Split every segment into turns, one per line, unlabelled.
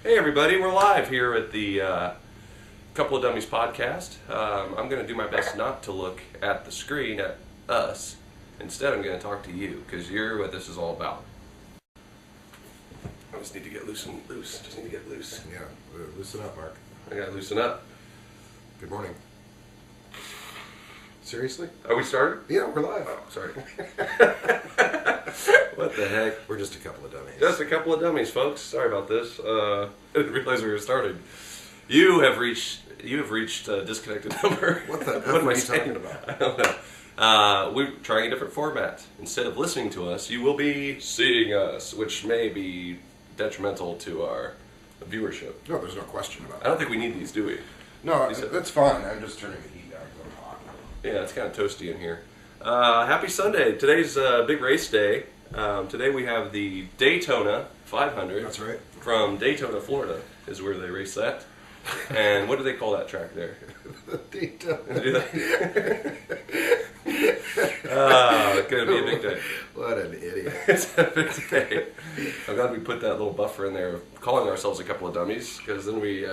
Hey everybody, we're live here at the Couple of Dummies podcast. I'm going to do my best not to look at the screen at us. Instead, I'm going to talk to you because you're what this is all about. I just need to get loose. Just need to get loose.
Yeah, loosen up, Mark.
I got to loosen up.
Good morning. Seriously?
Are we started?
Yeah, we're live.
Oh, sorry. What the heck?
We're just a couple of dummies.
Just a couple of dummies, folks. Sorry about this. I didn't realize we were starting. You have reached a disconnected number.
What the
What
F
am
are
I
you
saying?
talking about?
I don't know. We're trying a different format. Instead of listening to us, you will be seeing us, which may be detrimental to our viewership.
No, there's no question about
I don't think we need these, do we?
No, that's fine. I'm just turning the heat down because I'm hot.
Yeah, it's kind of toasty in here. Happy Sunday. Today's big race day. Today we have the Daytona 500.
That's right.
From Daytona, Florida, is where they race that. And what do they call that track there?
Daytona.
It's going to be a big day.
What an idiot.
It's a big day. I'm glad we put that little buffer in there of calling ourselves a couple of dummies, because then we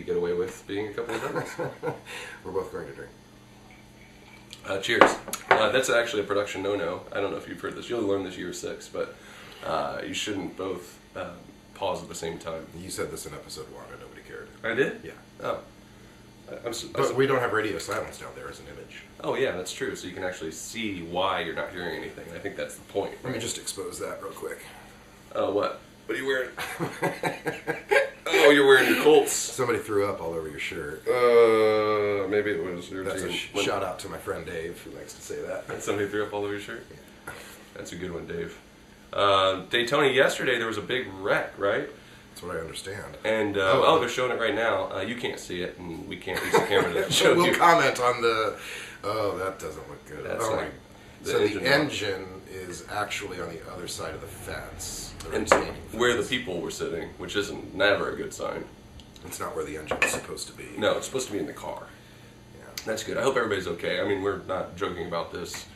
get away with being a couple of dummies.
We're both going to drink.
Cheers. That's actually a production no-no. I don't know if you've heard this. You'll learn this year 6, but you shouldn't both pause at the same time.
You said this in episode 1 and nobody cared.
I did?
Yeah.
Oh.
But we don't have radio silence down there as an image.
Oh yeah, that's true. So you can actually see why you're not hearing anything. I think that's the point.
Let me just expose that real quick.
Oh, what? What are you wearing? Oh, you're wearing your Colts.
Somebody threw up all over your shirt.
Maybe it was your
That's
team.
a shout out to my friend Dave, who likes to say that.
And somebody threw up all over your shirt? Yeah. That's a good one, Dave. Daytona yesterday, there was a big wreck, right?
That's what I understand.
And, they're showing it right now. You can't see it, and we can't use the camera to show
we'll
you.
comment on the... Oh, that doesn't look good.
That's
oh,
like
so the engine is actually on the other side of the fence.
And where the people were sitting, which isn't never a good sign.
It's not where the engine is supposed to be.
No, it's supposed to be in the car.
Yeah.
That's good. I hope everybody's okay. I mean, we're not joking about this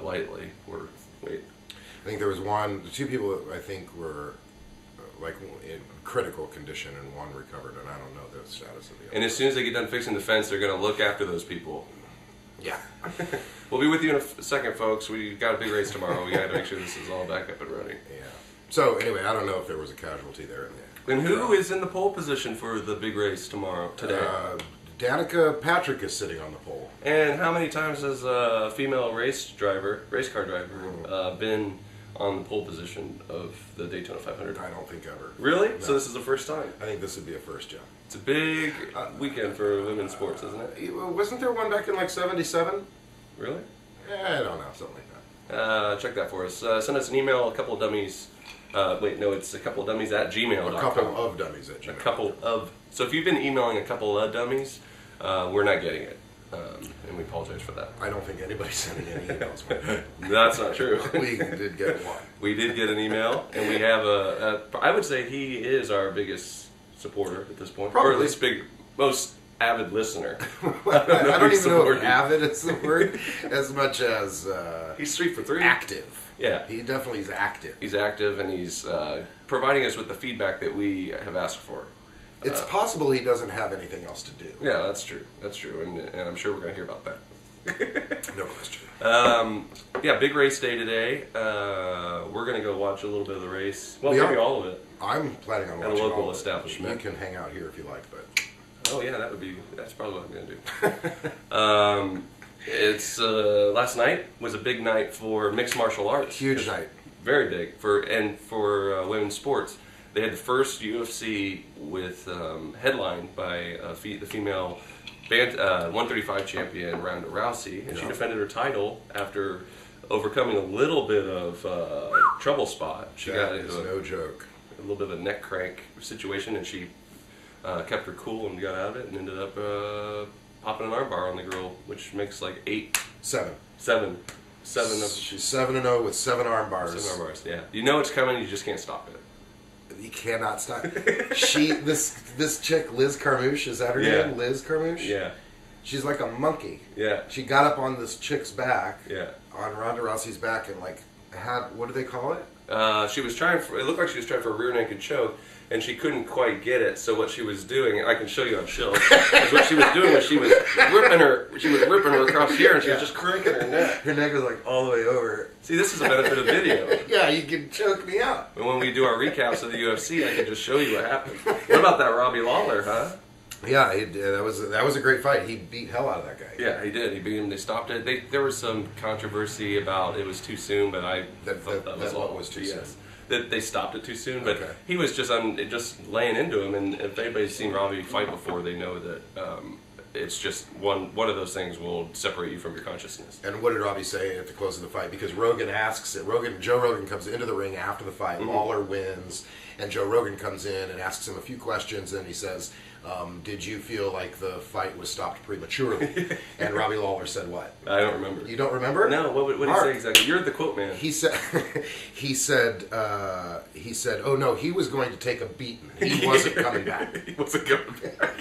lightly.
I think there was the two people I think were like in critical condition, and one recovered, and I don't know the status of the other.
And as soon as they get done fixing the fence, they're going to look after those people.
Yeah.
We'll be with you in a second, folks. We've got a big race tomorrow. We got to make sure this is all back up and running.
Yeah. So anyway, I don't know if there was a casualty there.
And who is in the pole position for the big race today?
Danica Patrick is sitting on the pole.
And how many times has a female race car driver, been on the pole position of the Daytona 500?
I don't think ever.
Really?
No.
So this is the first time?
I think this would be a first, yeah.
It's a big weekend for women's sports, isn't it?
Wasn't there one back in like 77?
Really?
I don't know, something like that.
Check that for us. Send us an email, a couple of dummies. It's a couple of dummies at gmail.com.
A couple of dummies at gmail.
A couple of. So if you've been emailing a couple of dummies, we're not getting it. And we apologize for that.
I don't think anybody's sending any emails.
That's not true.
We did get one.
We did get an email, and we have I would say he is our biggest supporter at this point.
Probably.
Or at least most avid listener.
I don't even know if avid is the word, as much as...
he's 3 for 3.
Active.
Yeah.
He definitely is active.
He's active, and he's providing us with the feedback that we have asked for.
It's possible he doesn't have anything else to do.
Yeah, that's true. That's true, and I'm sure we're going to hear about that.
No question.
Yeah, big race day today. We're going to go watch a little bit of the race. Well,
We
maybe
are.
all of it.
I'm planning on
At a
watching
local
all of it.
establishment.
You can hang out here if you like, but...
Oh yeah, that's probably what I'm going to do. It's last night was a big night for mixed martial arts.
Huge night.
Very big for women's sports. They had the first UFC with headlined by the female 135 champion Ronda Rousey, and she defended her title after overcoming a little bit of trouble spot. She got into
no joke.
A little bit of a neck crank situation, and she kept her cool and got out of it, and ended up popping an armbar on the girl, which makes like
7.
7 of.
She's 7-0 with 7 arm bars.
7 arm bars. Yeah, you know it's coming. You just can't stop it.
You cannot stop. This chick, Liz Carmouche, is that her name? Liz Carmouche?
Yeah.
She's like a monkey.
Yeah.
She got up on this chick's back.
Yeah.
On Ronda Rousey's back and like had, what do they call it?
She was trying for, it looked like she was trying for a rear naked choke, and she couldn't quite get it. So what she was doing, and I can show you on shelf, is what she was doing was she was ripping her across here, and she was just cranking her neck.
Her neck was like all the way over.
See, this is the benefit of video.
Yeah, you can choke me out.
And when we do our recaps of the UFC, I can just show you what happened. What about that Robbie Lawler, huh?
Yeah, that was a great fight. He beat hell out of that guy.
Yeah, he did. He beat him. They stopped it. There was some controversy about it was too soon, but I thought that was all.
Was too soon.
That they stopped it too soon, but
Okay.
he was just laying into him. And if anybody's seen Robbie fight before, they know that it's just one of those things will separate you from your consciousness.
And what did Robbie say at the close of the fight? Because Rogan asks it. Joe Rogan comes into the ring after the fight. Lawler wins, and Joe Rogan comes in and asks him a few questions. And he says, "Did you feel like the fight was stopped prematurely?" And Robbie Lawler said, "What?"
I don't remember.
You don't remember?
No. What did he say exactly? You're the quote man.
He said, he said, "Oh no, he was going to take a beating. He wasn't coming back.
He wasn't coming back.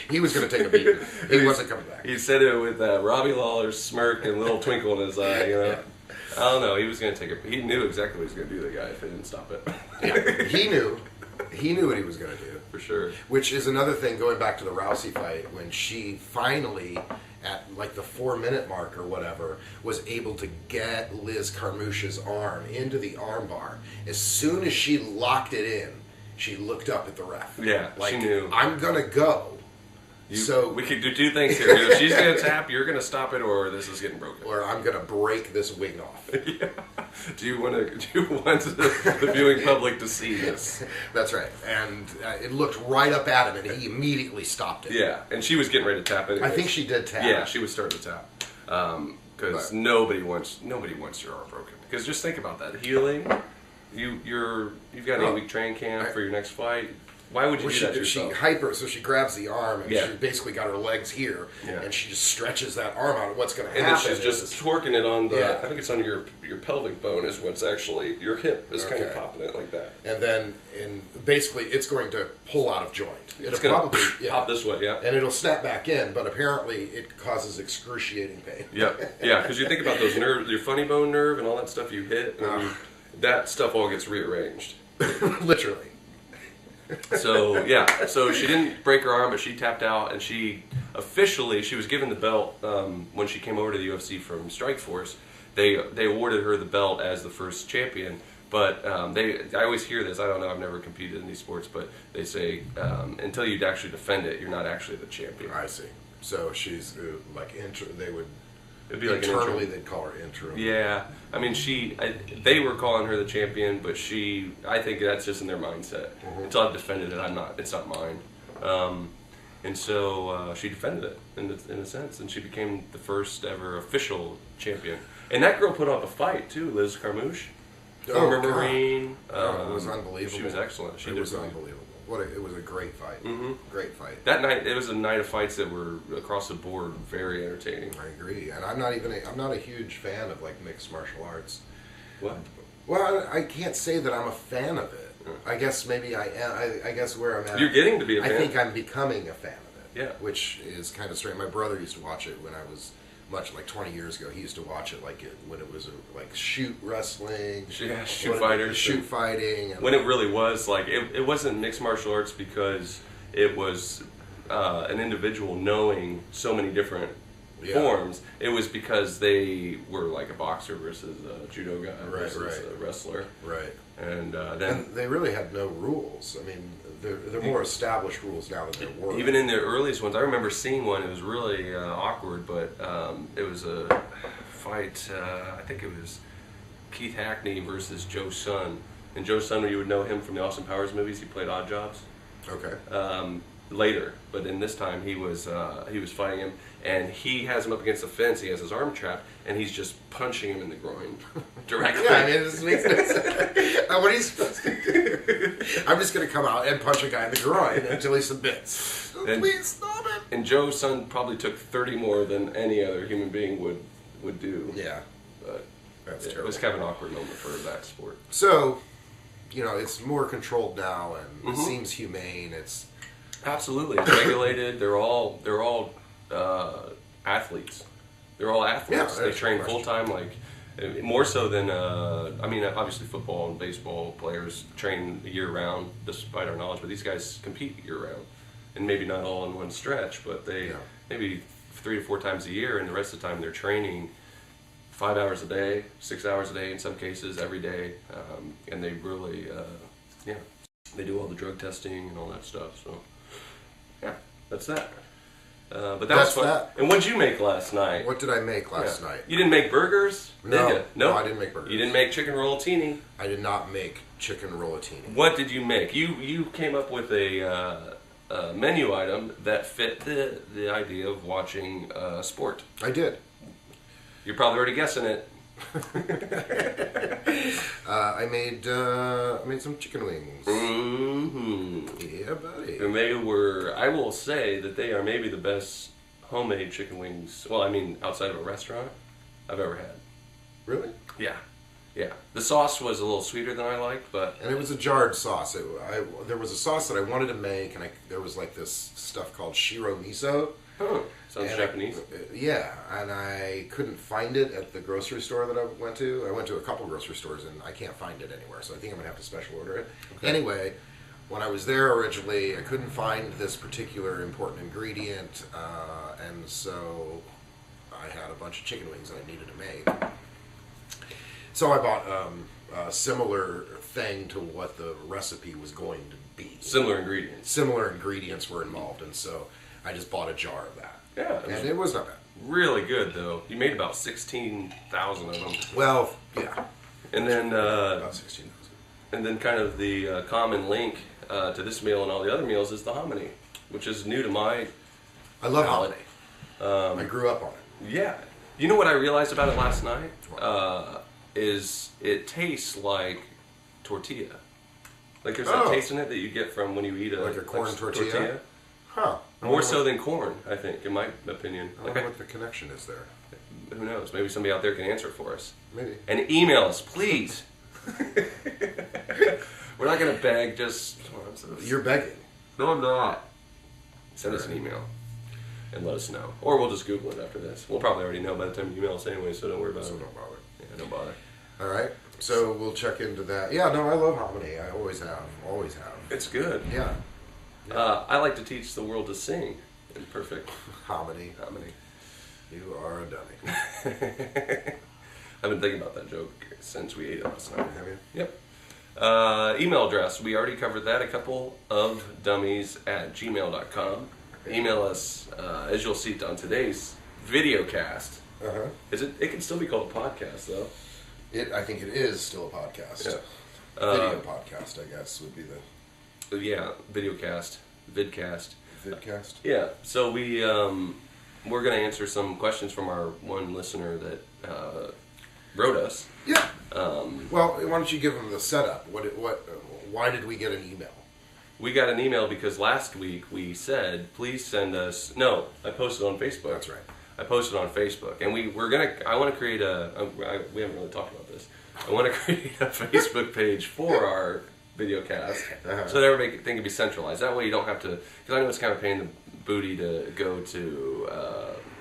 He was going to take a beating. He wasn't coming back."
He said it with Robbie Lawler's smirk and a little twinkle in his eye. You know.
Yeah.
I don't know. He was going to take it. He knew exactly what he was going to do to the guy if they didn't stop it.
Yeah, he knew. He knew what he was going to do.
For sure.
Which is another thing, going back to the Rousey fight, when she finally, at like the 4-minute mark or whatever, was able to get Liz Carmouche's arm into the armbar. As soon as she locked it in, she looked up at the ref.
Yeah,
like,
she knew.
I'm going to go. So
we could do two things here. Either she's going to tap, you're going to stop it, or this is getting broken.
Or I'm going to break this wing off.
Yeah. Do you want the viewing public to see this?
That's right. And it looked right up at him, and he immediately stopped it.
Yeah, and she was getting ready to tap anyways.
I think she did tap.
Yeah, she was starting to tap. Because nobody wants your arm broken. Because just think about that. Healing, you've got an 8-week training camp for your next fight. Why would you do that to yourself?
So she grabs the arm, and she basically got her legs here, and she just stretches that arm out. What's going to happen?
And then she's just torquing it on the, I think it's on your pelvic bone is what's actually, your hip is kind of popping it like that.
And then, basically, it's going to pull out of joint.
It's going to pop this way, yeah.
And it'll snap back in, but apparently it causes excruciating pain.
Yeah, because you think about those nerves, your funny bone nerve and all that stuff you hit, that stuff all gets rearranged.
Literally.
So she didn't break her arm, but she tapped out, and she was given the belt when she came over to the UFC from Strikeforce. They awarded her the belt as the first champion, but I always hear this. I don't know. I've never competed in these sports, but they say until you actually defend it, you're not actually the champion.
I see. So she's they would.
It'd be like
internally, they'd call her interim.
Yeah, I mean, they were calling her the champion, but I think that's just in their mindset. Until I've defended it, it's not mine. And so she defended it in a sense, and she became the first ever official champion. And that girl put up a fight too, Liz Carmouche, former Marine.
It was unbelievable.
She was excellent.
It was unbelievable. It was a great fight. Great fight.
That night, it was a night of fights that were across the board very entertaining.
I agree, and I'm not a huge fan of mixed martial arts.
What?
Well, I can't say that I'm a fan of it. I guess maybe I am. I guess where I'm at.
You're getting to be a fan.
I think I'm becoming a fan of it.
Yeah.
Which is kind of strange. My brother used to watch it when I was 20 years ago. He used to watch it when it was shoot wrestling.
Yeah, shoot fighters.
Shoot fighting.
When it really was it wasn't mixed martial arts because it was an individual knowing so many different forms. It was because they were like a boxer versus a judo guy versus a wrestler.
Right.
And
and they really had no rules. I mean, they're more established rules now than there were.
Even in the earliest ones, I remember seeing one. It was really awkward, but it was a fight. I think it was Keith Hackney versus Joe Sun. And Joe Sun, you would know him from the Austin Powers movies. He played Odd Jobs.
Okay.
Later, but in this time he was fighting him, and he has him up against the fence. He has his arm trapped, and he's just punching him in the groin directly.
Yeah, I mean, this makes no sense. What are you supposed to do? I'm just going to come out and punch a guy in the groin until he submits. Please stop it.
And Joe Sun probably took 30 more than any other human being would do.
Yeah,
but
that's terrible.
It was kind of an awkward moment for that sport.
So, it's more controlled now, and it seems humane. It's
absolutely, it's regulated. They're all athletes. They're all athletes.
Yeah,
they train full time. More so than, I mean, obviously football and baseball players train year-round, despite our knowledge, but these guys compete year-round. And maybe not all in one stretch, but they maybe 3 to 4 times a year, and the rest of the time they're training 5 hours a day, 6 hours a day in some cases, every day. And they really, they do all the drug testing and all that stuff. So, yeah, that's that. But that was fun. That. And what did you make last night?
What did I make last night?
You didn't make burgers?
No.
Did you?
No, I didn't make burgers.
You didn't make chicken rollatini?
I did not make chicken rollatini.
What did you make? You came up with a menu item that fit the idea of watching sport.
I did.
You're probably already guessing it.
I made some chicken wings.
Mm-hmm.
Yeah, buddy.
And they were, I will say that they are maybe the best homemade chicken wings, well, I mean, outside of a restaurant, I've ever had.
Really?
Yeah. Yeah. The sauce was a little sweeter than I liked, but...
And it was a jarred sauce. There was a sauce that I wanted to make, and there was like this stuff called shiro miso.
Huh. Sounds Japanese.
Yeah, and I couldn't find it at the grocery store that I went to. I went to a couple grocery stores, and I can't find it anywhere, so I think I'm going to have to special order it. Okay. Anyway, when I was there originally, I couldn't find this particular important ingredient, and so I had a bunch of chicken wings that I needed to make. So I bought a similar thing to what the recipe was going to be.
Similar ingredients.
Similar ingredients were involved, and so I just bought a jar of that.
Yeah.
And it was not bad.
Really good, though. You made about 16,000 of them.
Well, yeah.
And then...
about 16,000.
And then kind of the common link to this meal and all the other meals is the hominy, which is new to my
I love
palate.
hominy. I grew up on it.
Yeah. You know what I realized about it last night? Is it tastes like tortilla. Like there's that taste in it that you get from when you eat
a corn tortilla? Huh.
More so than corn, I think, in my opinion.
I don't know what the connection is there.
Who knows? Maybe somebody out there can answer for us.
Maybe.
And email us, please. We're not going to beg, just...
You're begging.
No, I'm not. Send us an email and let us know. Or we'll just Google it after this. We'll probably already know by the time you email us anyway, so don't worry about it.
So don't bother.
Yeah, don't bother.
All right. So we'll check into that. Yeah, no, I love hominy. I always have. Always have.
It's good.
Yeah.
I like to teach the world to sing in perfect
hominy.
Hominy.
You are a dummy.
I've been thinking about that joke since we ate it last night.
Have you?
Yep. Email address. We already covered that. A couple of dummies at gmail.com. Email us, as you'll see on today's video cast.
Uh-huh.
It can still be called a podcast, though.
I think it is still a podcast.
Yeah.
Video podcast, I guess, would be the...
Yeah, videocast, vidcast.
Vidcast?
Yeah, so we're going to answer some questions from our one listener that wrote us.
Yeah. Well, why don't you give them the setup? Why did we get an email?
We got an email because last week we said, please send us... No, I posted on Facebook.
That's right.
I posted on Facebook, and I want to create we haven't really talked about this. I want to create a Facebook page for our videocast, so that everybody can be centralized. That way you don't have to, because I know it's kind of a pain in the booty to go to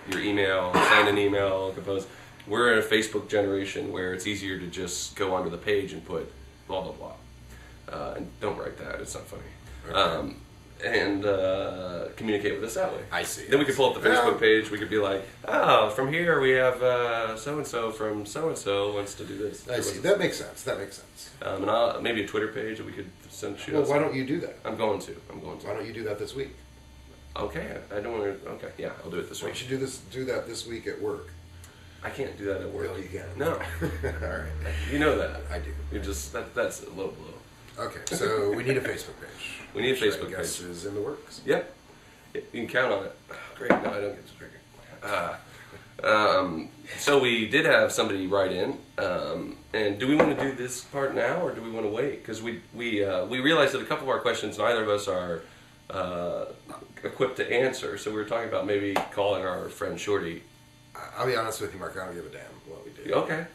your email, send an email, compose. We're in a Facebook generation where it's easier to just go onto the page and put blah, blah, blah. And don't write that, it's not funny. Okay. And communicate with us that way.
I see.
Then we could pull up the Facebook page. We could be like, oh, from here we have so-and-so from so-and-so wants to do this.
I see. That makes sense.
And maybe a Twitter page that we could shoot.
Well, why don't you do that?
I'm going to.
Why don't you do that this week?
Okay. I don't want to. Okay. Yeah, I'll do it this week.
Why don't you do that this week at work?
I can't do that at work.
Well, you can.
No.
All right.
You know that.
I do.
You're just that's a low blow.
Okay, so we need a Facebook page.
We need a Facebook
page. I guess
page.
is in the works.
Yep. You can count on it. Great. No, I don't get to drink it. So we did have somebody write in. And do we want to do this part now, or do we want to wait? Because we realized that a couple of our questions, neither of us are equipped to answer. So we were talking about maybe calling our friend Shorty.
I'll be honest with you, Mark. I don't give a damn what we do.
Okay. At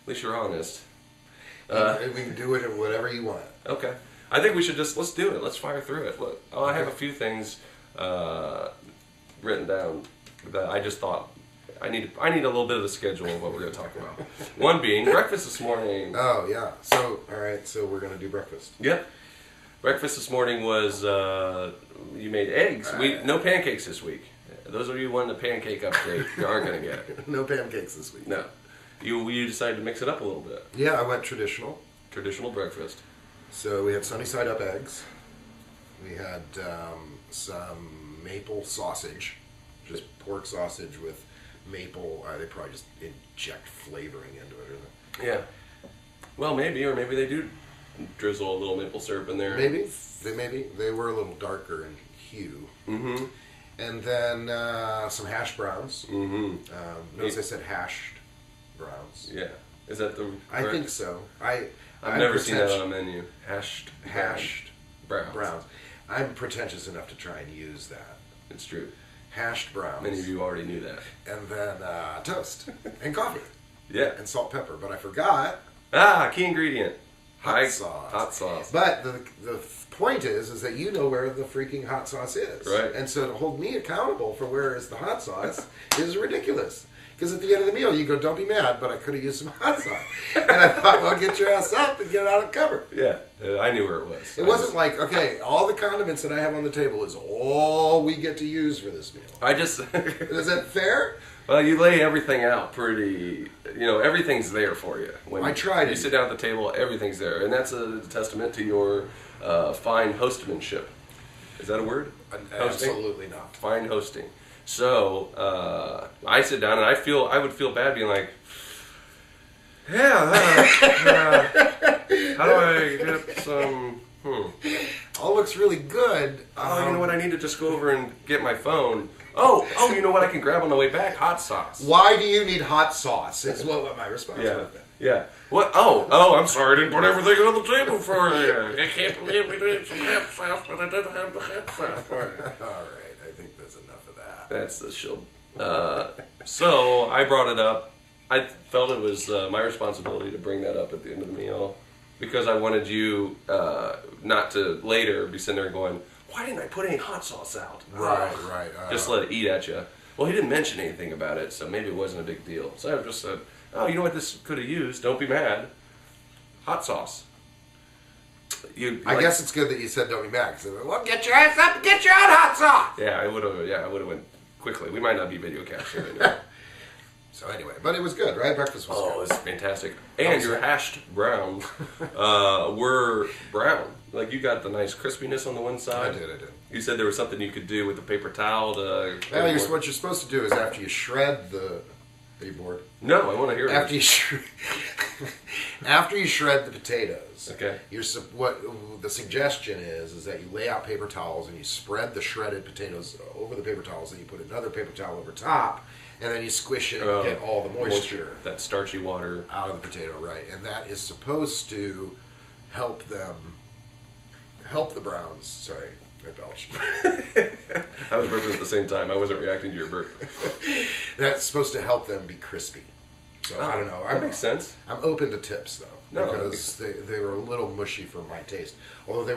least you're honest.
We can do it in whatever you want.
Okay. I think we should let's do it. Let's fire through it. Look, I have a few things written down that I just thought I need a little bit of the schedule of what we're going to talk about. One being breakfast this morning.
Oh yeah. So all right. So we're gonna do breakfast.
Yep. Breakfast this morning was you made eggs. No pancakes this week. Those of you who want the pancake update, you aren't going to get it.
No pancakes this week.
No. You decided to mix it up a little bit.
Yeah, I went traditional.
Traditional breakfast.
So we had sunny side up eggs. We had some maple sausage, just pork sausage with maple. They probably just inject flavoring into it, or
Yeah. Well, maybe, or maybe they do drizzle a little maple syrup in there.
maybe they were a little darker in hue.
Mm-hmm.
And then some hash browns.
Mm-hmm.
Notice I said hashed browns.
Yeah. Is that the?
I think so. I've
never seen that on a menu. Hashed browns.
browns. I'm pretentious enough to try and use that.
It's true.
Hashed browns.
Many of you already knew that.
And then toast and coffee.
Yeah.
And salt, pepper. But I forgot
Key ingredient.
hot sauce.
Hot sauce.
But the point is that you know where the freaking hot sauce is.
Right.
And so to hold me accountable for where is the hot sauce is ridiculous. Because at the end of the meal, you go, don't be mad, but I could have used some hot sauce. And I thought, well, get your ass up and get it out of the cupboard.
Yeah, I knew where it was.
It wasn't like, okay, all the condiments that I have on the table is all we get to use for this meal. Is that fair?
Well, you lay everything out pretty, everything's there for you. When
I tried
you
it.
sit down at the table, everything's there. And that's a testament to your fine hostmanship. Is that a word? Hosting?
Absolutely not.
Fine hosting. So, I sit down and I would feel bad being like, how do I get some,
All looks really good.
you know what, I need to just go over and get my phone. Oh, you know what I can grab on the way back? Hot sauce.
Why do you need hot sauce? Is what my response was.
Yeah. What? Oh, I'm sorry, I didn't put everything on the table for you. I can't believe we did some hot sauce, but I didn't have the hot sauce for you.
All right, I think that's enough of that.
That's the show. So I brought it up. I felt it was my responsibility to bring that up at the end of the meal because I wanted you not to later be sitting there going, why didn't I put any hot sauce out?
Right.
Just let it eat at you. Well, he didn't mention anything about it, so maybe it wasn't a big deal. So I just said, oh, you know what this could have used? Don't be mad. Hot sauce.
I guess it's good that you said don't be mad. Well, get your ass up and get your own hot sauce.
Yeah, I would have went quickly. We might not be video capturing right now.
So anyway, but it was good, right? Breakfast was good.
It was fantastic. And your hashed browns were brown. Like you got the nice crispiness on the one side.
I did.
You said there was something you could do with the paper towel to...
Well, what you're supposed to do is after you shred the... Are you bored?
No, I want to hear it.
After you shred the potatoes,
okay.
What the suggestion is that you lay out paper towels and you spread the shredded potatoes over the paper towels, and you put another paper towel over top, and then you squish it and get all the moisture,
that starchy water
out of the potato, right? And that is supposed to help the browns. Sorry, I belched.
I was burping at the same time. I wasn't reacting to your burp.
That's supposed to help them be crispy. So I don't know.
That makes sense.
I'm open to tips though,
No,
because they were a little mushy for my taste. Although they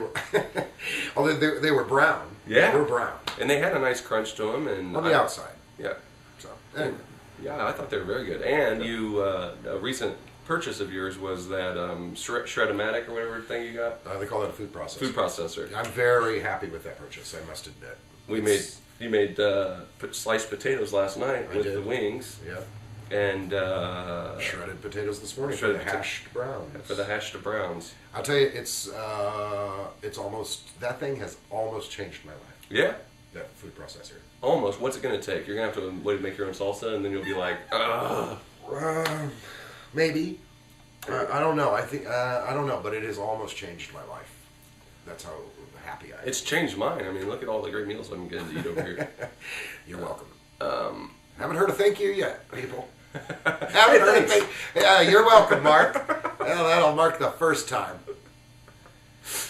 were brown.
Yeah,
they were brown,
and they had a nice crunch to them. And
on the outside.
Yeah.
So anyway.
Yeah, I thought they were very good. And you, a recent purchase of yours was that Shred-O-Matic or whatever thing you got.
They call that a food processor.
Food processor.
I'm very happy with that purchase, I must admit.
You made sliced potatoes last night with the wings.
Yeah.
And
shredded potatoes this morning for the hashed browns. I'll tell you, it's almost, that thing has almost changed my life.
Yeah.
That food processor.
Almost. What's it going to take? You're going to have to make your own salsa, and then you'll be like, ugh.
Maybe. I don't know. I don't know, but it has almost changed my life. That's how happy I am.
It's changed mine. I mean, look at all the great meals I'm getting to eat over here.
You're welcome. Haven't heard a thank you yet, people. Haven't heard a thank you. Yeah, you're welcome, Mark. Well, that'll mark the first time.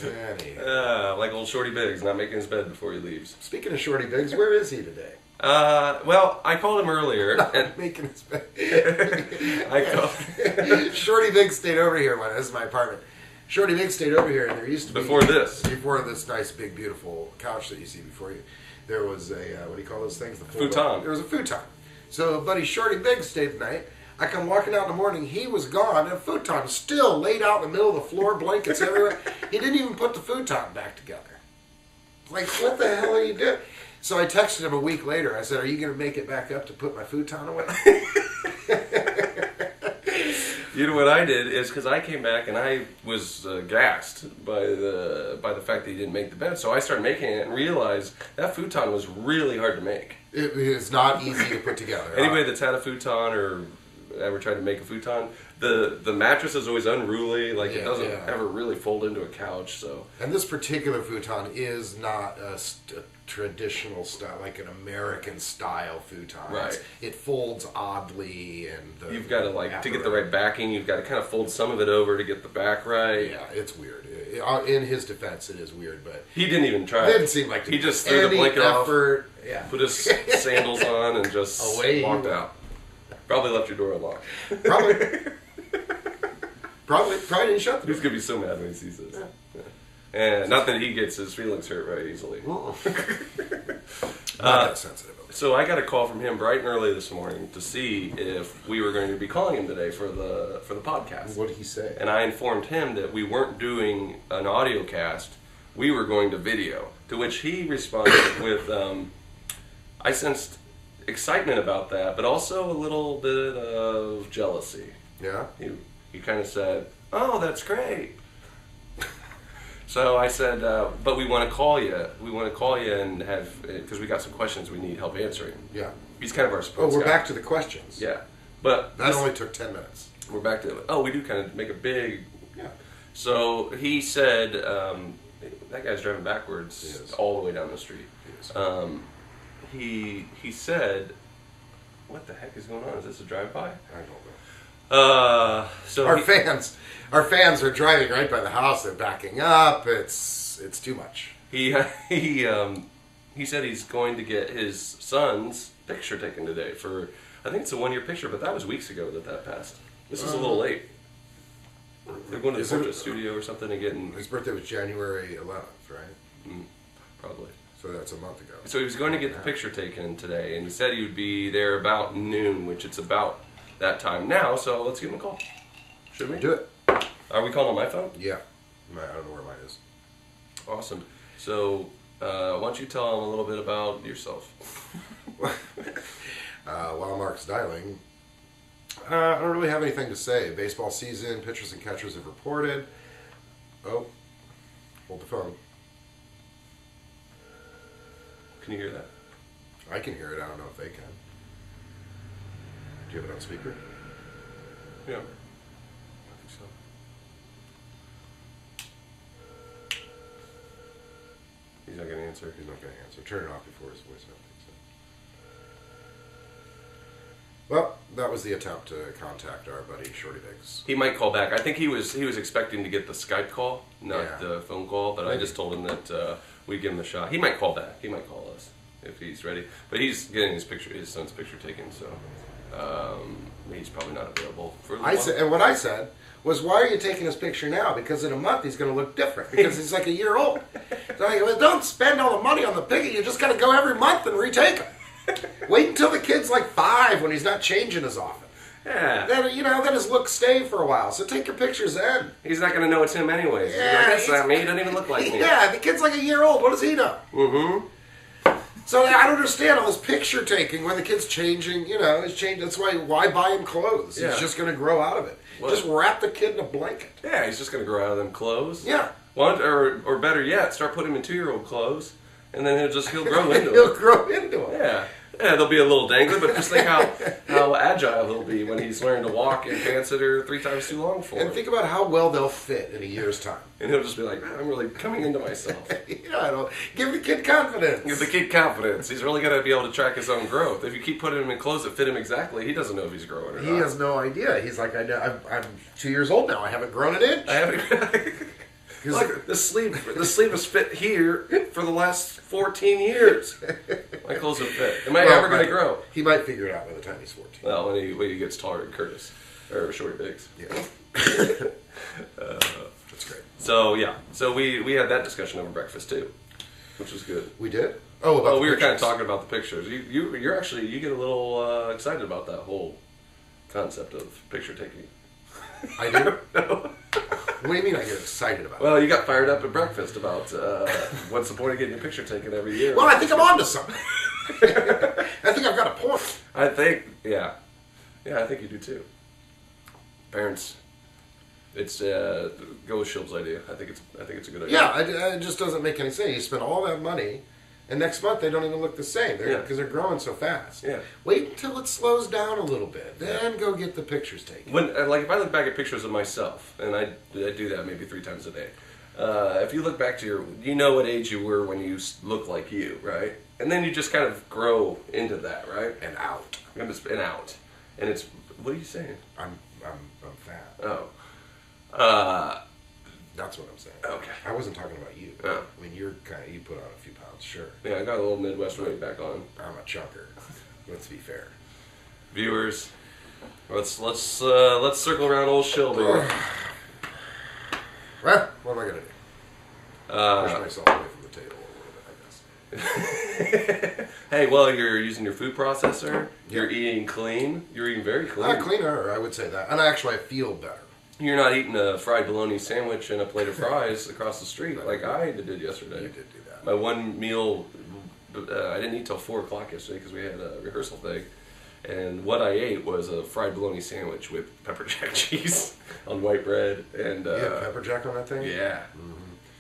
Like old Shorty Biggs, not making his bed before he leaves.
Speaking of Shorty Biggs, where is he today?
Well, I called him earlier.
Not making his bed. Shorty Biggs stayed over here when this is my apartment. Shorty Biggs stayed over here, and there used to be before this nice, big, beautiful couch that you see before you. There was a what do you call those things? The
futon.
There was a futon. So buddy Shorty Biggs stayed the night. I come walking out in the morning, he was gone, and futon was still laid out in the middle of the floor, blankets everywhere. He didn't even put the futon back together. Like, what the hell are you doing? So I texted him a week later. I said, are you going to make it back up to put my futon away?
You know what I did is because I came back and I was gassed by the fact that he didn't make the bed. So I started making it and realized that futon was really hard to make.
It is not easy to put together.
Anybody that's had a futon or ever tried to make a futon, the mattress is always unruly. Like it doesn't ever really fold into a couch. So
and this particular futon is not a traditional style, like an American style futon.
Right.
It folds oddly, and
you've got to to get the right backing. You've got to kind of fold some of it over to get the back right.
Yeah, it's weird. In his defense, it is weird, but
he didn't even try.
It didn't seem like
he just threw the blanket
effort.
off, put his sandals on, and just walked out. Probably left your door unlocked. Probably didn't shut the door. He's gonna be so mad when he sees this. Yeah. And not that he gets his feelings hurt very easily.
Not that sensitive.
So I got a call from him bright and early this morning to see if we were going to be calling him today for the podcast.
What did he say?
And I informed him that we weren't doing an audio cast. We were going to video. To which he responded with, I sensed excitement about that, but also a little bit of jealousy.
Yeah?
He kind of said, oh, that's great. So I said, but we want to call you. We want to call you and have, because we got some questions we need help answering.
Yeah.
He's kind of our sports
we're
guy.
back to the questions.
Yeah. But
that only took 10 minutes.
We're back to, we do kind of make a big...
Yeah.
So he said, that guy's driving backwards all the way down the street. He said, what the heck is going on? Is this a drive-by?
I don't know.
So
our fans are driving right by the house. They're backing up. It's too much.
He said he's going to get his son's picture taken today for, I think it's a 1-year picture, but that was weeks ago that passed. This is a little late. They're going to the portrait studio or something and getting...
His birthday was January 11th, right?
Probably.
So that's a month ago.
So he was going to get the picture taken today, and he said he would be there about noon, which it's about that time now, so let's give him a call. Should we?
Do it.
Are we calling on my phone?
Yeah. I don't know where mine is.
Awesome. So, why don't you tell him a little bit about yourself?
While Mark's dialing, I don't really have anything to say. Baseball season, pitchers and catchers have reported. Oh, hold the phone.
Can you hear that?
I can hear it. I don't know if they can. Do you have it on speaker?
Yeah. I think so. He's not going to answer.
He's not going to answer. Turn it off before his voicemail takes it. Well, that was the attempt to contact our buddy Shorty Biggs.
He might call back. I think he was expecting to get the Skype call, not the phone call, but I just told him that we'd give him a shot. He might call back. He might call us if he's ready. But he's getting his son's picture taken, so he's probably not available for the
And what I said was, why are you taking his picture now? Because in a month he's going to look different. Because he's like a year old. So I go, don't spend all the money on the picture. You just got to go every month and retake him. Wait until the kid's like 5 when he's not changing as often.
Yeah.
Then his looks stay for a while. So take your pictures then.
He's not going to know it's him anyways.
Yeah,
like, that's not me. He doesn't even look like me.
Yeah, the kid's like a year old. What does he know?
Mm-hmm.
So I don't understand all this picture taking when the kid's changing. He's changing. That's why buy him clothes?
Yeah.
He's just going to grow out of it. What? Just wrap the kid in a blanket.
Yeah, he's just going to grow out of them clothes.
Yeah.
Or better yet, start putting him in 2-year-old clothes, and then he'll grow into
He'll grow into it.
Yeah. Yeah, they'll be a little dangly, but just think how agile he'll be when he's learning to walk in pants that are 3 times too long for him.
And think about how well they'll fit in a year's time.
And he'll just be like, I'm really coming into myself.
Give the kid confidence.
Give the kid confidence. He's really going to be able to track his own growth. If you keep putting him in clothes that fit him exactly, he doesn't know if he's growing or not.
He has no idea. He's like, I'm 2 years old now. I haven't grown an inch.
I haven't. Look, the sleeve has fit here for the last 14 years. My clothes have fit. Am I ever going to grow?
He might figure it out by the time he's 14.
Well, when he gets taller than Curtis. Or Shorty Biggs.
Yeah. That's great.
So, yeah. So we had that discussion over breakfast, too. which was good.
We did? Oh, about
Oh,
the
we were kind of
pictures.
talking about the pictures. You're actually, you get a little excited about that whole concept of picture taking.
I do? What do you mean I get excited about it?
Well, you got fired up at breakfast about what's the point of getting your picture taken every year.
Well, I think I'm onto something. I think I've got a point.
I think, yeah, I think you do too. Parents, it's go with Shilp's idea. I think it's a good idea.
Yeah, it just doesn't make any sense. You spend all that money, and next month they don't even look the same because they're growing so fast.
Yeah.
Wait until it slows down a little bit, then go get the pictures taken.
When like if I look back at pictures of myself, and I do that maybe 3 times a day. If you look back to you know what age you were when you look like you, right? And then you just kind of grow into that, right?
And out.
And out. And it's, what are you saying?
I'm fat.
Oh.
That's what I'm saying.
Okay.
I wasn't talking about you.
Oh.
I mean, you put on a few pounds, sure.
Yeah, I got a little Midwest weight back on.
I'm a chunker. Let's be fair.
Viewers, let's circle around old Shilby.
Well, what am I gonna do? Push myself away from the table a little bit, I guess.
Hey, well, you're using your food processor.
Yeah.
You're eating clean. You're eating very clean.
Cleaner, I would say that. And actually, I feel better.
You're not eating a fried bologna sandwich and a plate of fries across the street like I did yesterday.
You did do that.
My one meal, I didn't eat till 4 o'clock yesterday because we had a rehearsal thing. And what I ate was a fried bologna sandwich with pepper jack cheese on white bread. And
You had pepper jack on that thing?
yeah.
Mm-hmm.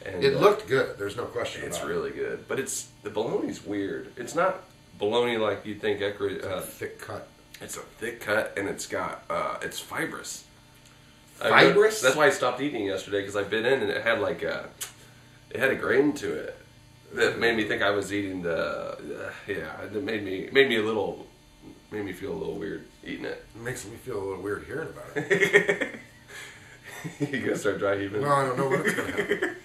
And,
It looked good. There's no question
It's
about it.
really good. But the bologna's weird. It's not bologna like you'd think.
Thick cut.
It's a thick cut and it's got, it's fibrous.
Fibrous?
That's why I stopped eating yesterday because I bit in and it had it had a grain to it that made me think I was eating it made me feel a little weird eating it.
It makes me feel a little weird hearing about it.
You gonna start dry heaving?
Well, I don't know what's going to happen.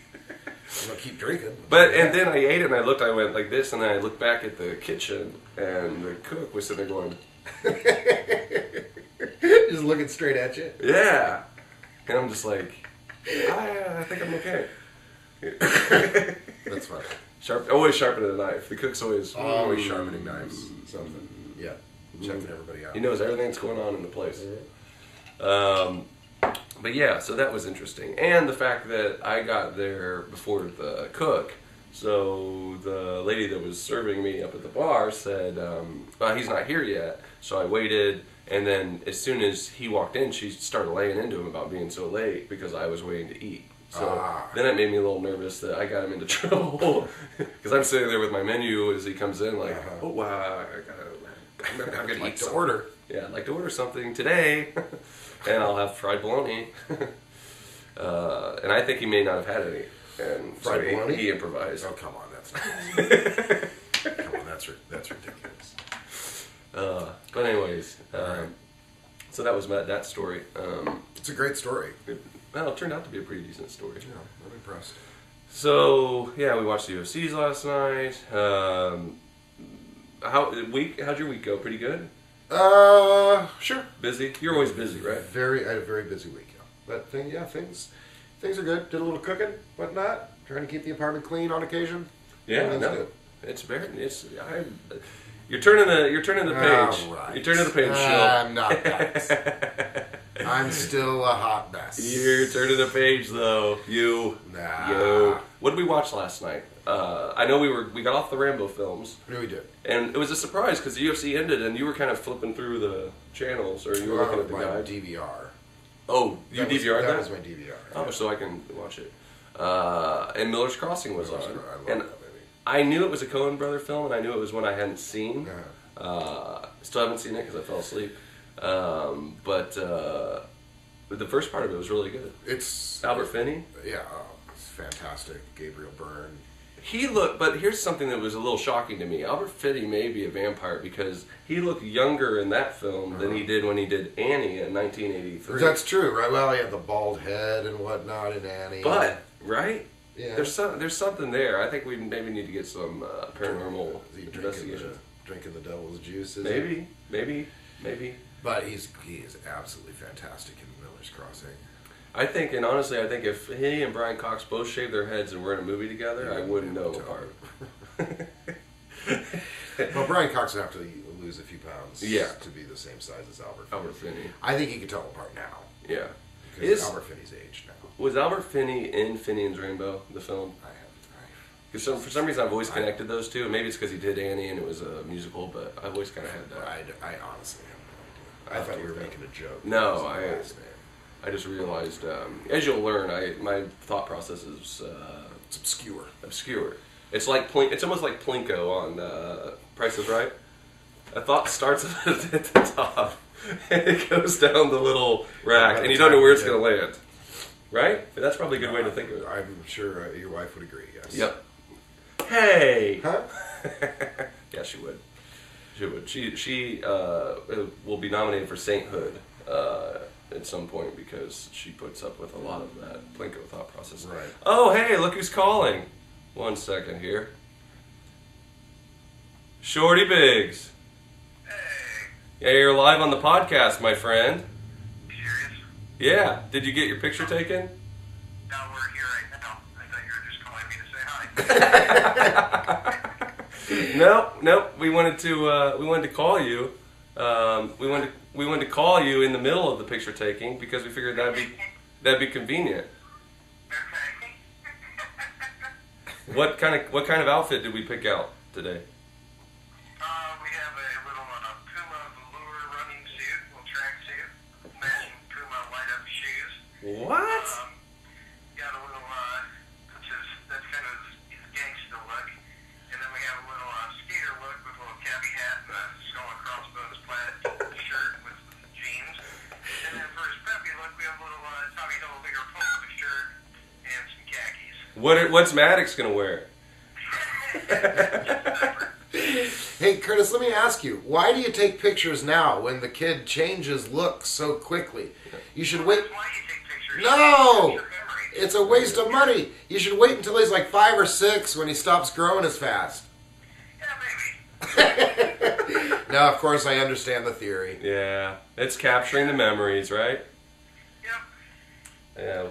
I'm going to keep drinking.
And then I ate it and I went like this and then I looked back at the kitchen and the cook was sitting there going,
Just looking straight at you.
yeah. And I'm just like, I think I'm okay.
That's fine.
Always sharpening a knife. The cook's always
sharpening knives. Something. Yeah. Checking everybody out.
He knows everything that's going on in the place. But yeah, so that was interesting. And the fact that I got there before the cook. So the lady that was serving me up at the bar said, well, he's not here yet. So I waited. And then as soon as he walked in, she started laying into him about being so late because I was waiting to eat. So then it made me a little nervous that I got him into trouble. Because I'm sitting there with my menu as he comes in like, oh, wow, I'm going to eat something.
Order.
Yeah, I'd like to order something today. And I'll have fried bologna. And I think he may not have had any. And
Fried bologna?
He improvised.
Oh, come on. That's not Come on, that's ridiculous.
But anyways, so that was that story.
It's a great story.
It turned out to be a pretty decent story.
Yeah, I'm impressed.
So yeah, we watched the UFCs last night. How'd your week go? Pretty good.
Sure.
Busy. You're always busy, right?
I had a very busy week. Yeah. But things are good. Did a little cooking, whatnot. Trying to keep the apartment clean on occasion.
Yeah,
Everything's
no,
good.
it's very. You're turning the page.
All right.
You're turning the page,
I'm not that. I'm still a hot mess.
You're turning the page, though. You. What did we watch last night? I know we got off the Rambo films.
Yeah, we did.
And it was a surprise because the UFC ended and you were kind of flipping through the channels or you were looking at the
my
guide.
DVR.
Oh, you DVR'd that?
That was my DVR.
Oh, so I can watch it. And Miller's Crossing was on.
I love
And
that movie.
I knew it was a Coen brother film and I knew it was one I hadn't seen.
Uh-huh.
Still haven't seen it because I fell asleep. But the first part of it was really good.
It's
Albert Finney.
Yeah, it's fantastic. Gabriel Byrne.
But here's something that was a little shocking to me. Albert Finney may be a vampire because he looked younger in that film than he did when he did Annie in 1983.
That's true, right? Well, he had the bald head and whatnot in Annie.
But, right?
Yeah.
There's something there. I think we maybe need to get some paranormal
Is he
investigation.
drinking the devil's juice? Is
Maybe.
But he is absolutely fantastic in Miller's Crossing.
I think if he and Brian Cox both shaved their heads and were in a movie together, I wouldn't know them apart.
Well, Brian Cox would have to lose a few pounds to be the same size as Albert Finney.
Albert Finney.
I think you can tell them apart now.
Yeah.
Because Albert Finney's aged now.
Was Albert Finney in Finian's Rainbow, the film? Because for some reason I've always connected those two. Maybe it's because he did Annie and it was a musical, but I've always kind of had that.
I honestly have no idea. I thought you were making a joke.
No, I just realized, as you'll learn, my thought process is
it's obscure.
Obscure. It's like it's almost like Plinko on Price is Right. A thought starts at the top and it goes down the little rack, and you don't know where it's going to land. Right? That's probably a good way to think of it.
I'm sure your wife would agree. Yes.
Yep. Hey.
Huh?
Yeah, she would. She would. She will be nominated for sainthood at some point because she puts up with a lot of that Plinko thought process.
Right.
Oh, hey, look who's calling. 1 second here. Shorty Biggs.
Hey.
Yeah, you're live on the podcast, my friend.
Serious?
Yeah. Did you get your picture taken?
No, we're here right now. I thought you were just calling me to say hi.
Nope. We wanted to call you. We wanted to call you in the middle of the picture taking because we figured that'd be convenient.
Okay.
What kind of outfit did we pick out today?
We have a little Puma velour running suit, little track suit, matching Puma light up shoes.
What?
Got a little, that's kind of his gangsta look. And then we have a little skater look with a little cabbie hat and a skull and crossbones plaid shirt with jeans. And then for his preppy look, we have a little Tommy Hilfiger polo shirt and some khakis.
What's Maddox gonna wear?
Hey, Curtis, let me ask you, why do you take pictures now when the kid changes looks so quickly? You should wait.
That's why you take pictures.
No!
It's your memory.
It's a waste of money. You should wait until he's like 5 or 6 when he stops growing as fast.
Yeah, maybe.
Now, of course, I understand the theory.
Yeah, it's capturing the memories, right?
Yep.
Yeah.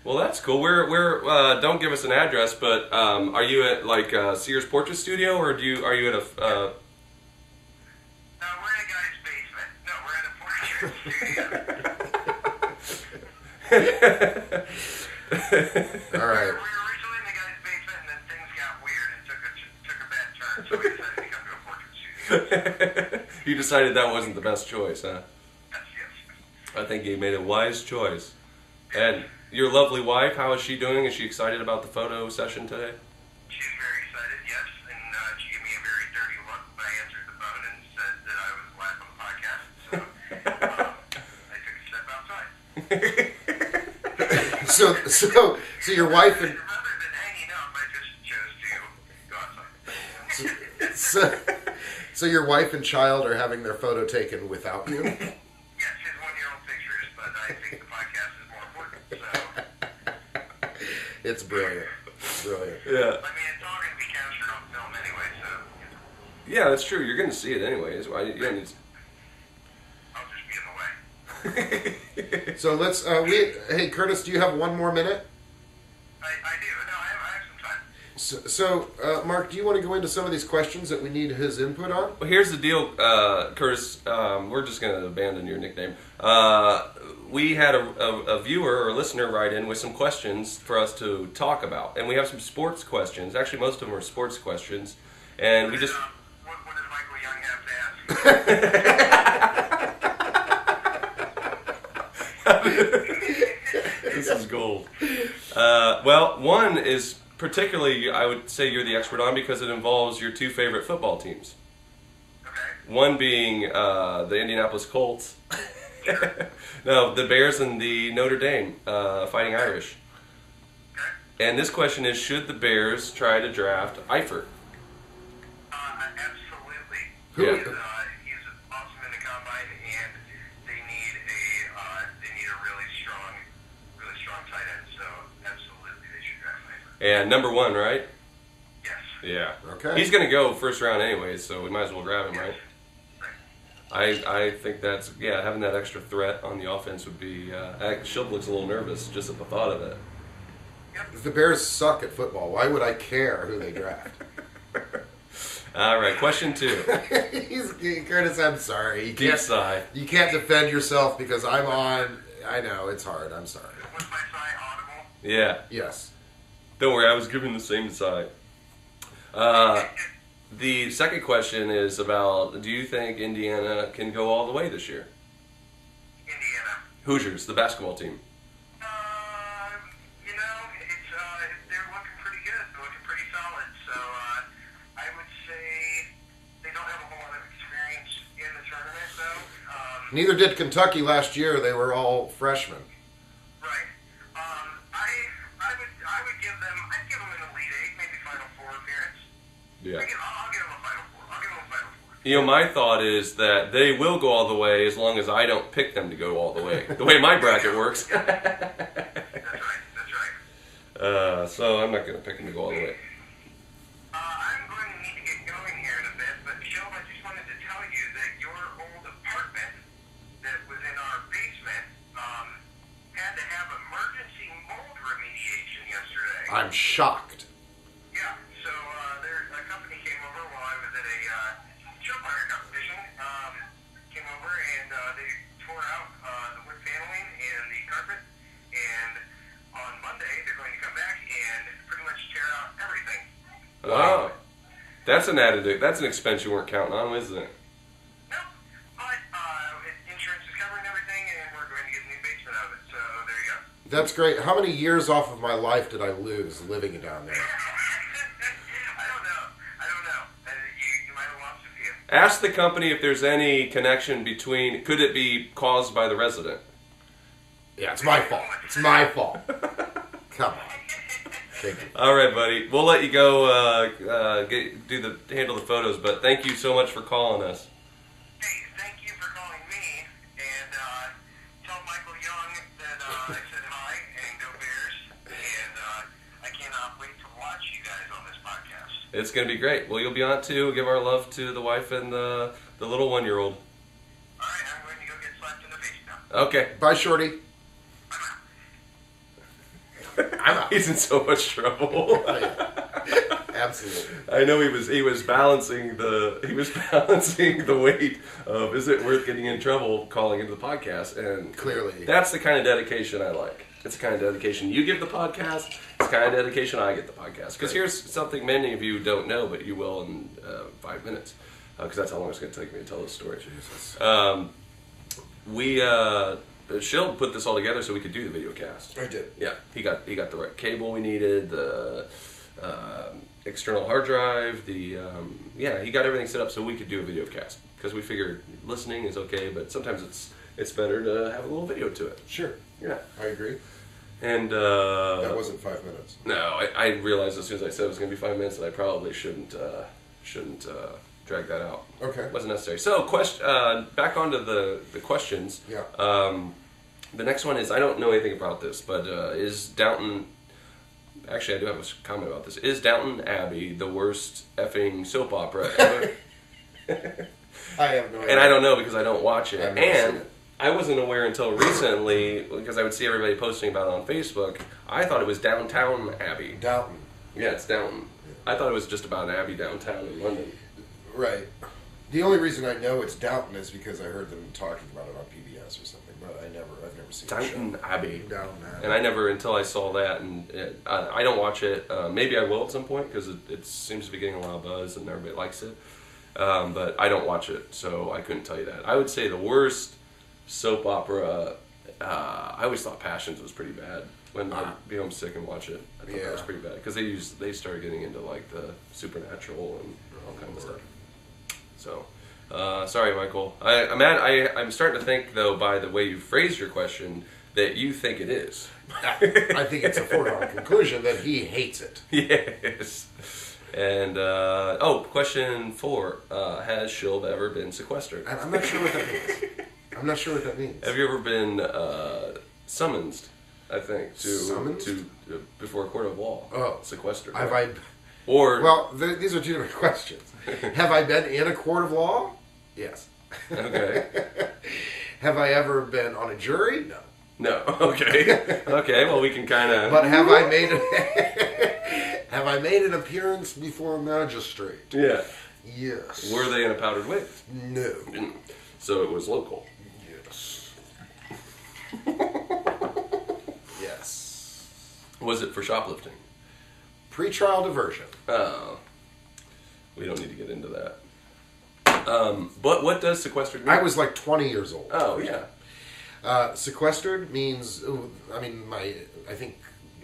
Well, that's cool. We're don't give us an address, but are you at like Sears Portrait Studio, or are you at a?
We're in a guy's basement. No, we're in a portrait studio.
All right.
We were originally in the guy's basement, and then things got weird and took a bad turn, so we decided to come to a portrait studio.
You decided that wasn't the best choice, huh?
Yes.
I think you made a wise choice. And your lovely wife, how is she doing? Is she excited about the photo session today?
She's very excited, yes, and she gave me a very dirty look when I answered the phone and said that I was live on the podcast. So I took a step outside.
So your wife and
Rather than hanging up, I just chose to go outside.
so your wife and child are having their photo taken without you.
Yes, his 1-year-old pictures, but I think the podcast is more important. So,
It's brilliant. Brilliant.
Yeah.
I mean, it's all going to be captured on film anyway, so
Yeah, that's true. You're going to see it anyways. You don't need
I'll just be in the way.
So let's. Hey, Curtis, do you have one more minute?
I do. No, I have some time.
So, Mark, do you want to go into some of these questions that we need his input on?
Well, here's the deal, Curtis. We're just going to abandon your nickname. We had a viewer or a listener write in with some questions for us to talk about. And we have some sports questions. Actually, most of them are sports questions. And we just...
What does Michael Young have to ask?
This is gold. Well, one is particularly, I would say you're the expert on because it involves your two favorite football teams.
Okay.
One being the Indianapolis Colts. No, the Bears and the Notre Dame Fighting Irish.
Okay.
And this question is, should the Bears try to draft Eifert?
Absolutely.
Who-
Yeah.
He's awesome in the combine, and they need a really strong tight end. So absolutely, they should draft Eifert.
And number one, right?
Yes.
Yeah.
Okay.
He's going to go first round anyways, so we might as well grab him, right?
Right.
I think that's, having that extra threat on the offense would be, Shield looks a little nervous just at the thought of it.
If the Bears suck at football, why would I care who they draft?
All right, question 2.
Curtis, I'm sorry.
Deep sigh.
You can't defend yourself because I'm on. I know, it's hard. I'm sorry.
Was my sigh audible?
Yeah.
Yes.
Don't worry, I was giving the same sigh. The second question is about, do you think Indiana can go all the way this year?
Indiana.
Hoosiers, the basketball team.
You know, they're looking pretty good. They're looking pretty solid. So I would say they don't have a whole lot of experience in the tournament, though.
Neither did Kentucky last year. They were all freshmen.
Right. I would give them. I'd give them an Elite Eight, maybe Final Four appearance.
Yeah.
I'll give them a Final Four. I'll give them a Final Four.
You know, my thought is that they will go all the way as long as I don't pick them to go all the way. The way my bracket works.
That's right. That's right.
So I'm not going to pick them to go all the way.
I'm going to need to get going here in a bit, but Michelle, I just wanted to tell you that your old apartment that was in our basement had to have emergency mold remediation yesterday.
I'm shocked.
Yeah, so a company came over while I was at a showfire competition. Came over and they tore out the wood paneling and the carpet. And on Monday they're going to come back and pretty much tear out everything.
Wow. That's an added. That's an expense you weren't counting on, isn't it?
No, but insurance is covering everything, and we're going to get a new basement out of it. So there you go.
That's great. How many years off of my life did I lose living down there?
I don't know. You might have lost a few.
Ask the company if there's any connection between. Could it be caused by the resident?
Yeah, it's my fault. It's my fault. Come on. Thank you.
All right, buddy. We'll let you go handle the photos, but thank you so much for calling us.
Hey, thank you for calling me, and tell Michael Young that I said hi, and go Bears, and I cannot wait to watch you guys on this podcast.
It's going to be great. Well, you'll be on too. Give our love to the wife and the little 1-year-old.
All right, I'm going to go get slapped in the face now.
Okay.
Bye, Shorty.
I'm out.
He's in so much trouble.
Absolutely.
I know he was balancing the weight of, is it worth getting in trouble calling into the podcast, and
Clearly.
that's the kind of dedication I like. It's the kind of dedication you give the podcast. It's the kind of dedication I get the podcast. Because here's something many of you don't know, but you will in 5 minutes, because that's how long it's going to take me to tell this story.
Jesus.
Shill put this all together so we could do the video cast.
I did.
Yeah, he got the right cable we needed, the external hard drive, he got everything set up so we could do a video cast, because we figured listening is okay, but sometimes it's better to have a little video to it.
Sure.
Yeah,
I agree.
and
That wasn't 5 minutes.
no, I realized as soon as I said it was going to be 5 minutes that I probably shouldn't drag that out.
Okay.
It wasn't necessary. So, back onto the questions.
Yeah.
The next one is, I don't know anything about this, but is Downton... Actually, I do have a comment about this. Is Downton Abbey the worst effing soap opera ever?
I have no idea.
And I don't know because I don't watch it.
I've never seen
And
it.
I wasn't aware until recently, because I would see everybody posting about it on Facebook. I thought it was Downtown Abbey.
Downton.
Yeah, it's Downton. I thought it was just about an abbey downtown in London.
Right. The only reason I know it's Downton is because I heard them talking about it on PBS or something, but I've never seen
Downton
the show.
Abbey.
Downton Abbey.
And I never, until I saw that, and I don't watch it. Maybe I will at some point, because it seems to be getting a lot of buzz and everybody likes it. But I don't watch it, so I couldn't tell you that. I would say the worst soap opera, I always thought Passions was pretty bad. When I'd be homesick and watch it, I thought that was pretty bad. Because they started getting into like the supernatural and all kinds of stuff. So, sorry, Michael. I'm starting to think, though, by the way you phrased your question, that you think it is.
I think it's a foregone conclusion that he hates it.
Yes. And, question 4. Has Shilb ever been sequestered?
And I'm not sure what that means. I'm not sure what that means.
Have you ever been summoned, I think, to before a court of law?
Oh.
Sequestered.
Have
right?
I...
Or...
Well, these are two different questions. Have I been in a court of law? Yes.
Okay.
Have I ever been on a jury? No.
No. Okay. Okay, well, we can kind of...
But have I made have I made an appearance before a magistrate?
Yeah.
Yes.
Were they in a powdered wig?
No.
So it was local.
Yes. Yes.
Was it for shoplifting?
Pre-trial diversion.
Oh. We don't need to get into that. But what does sequestered mean?
I was like 20 years old.
Oh, yeah.
Sequestered means, I think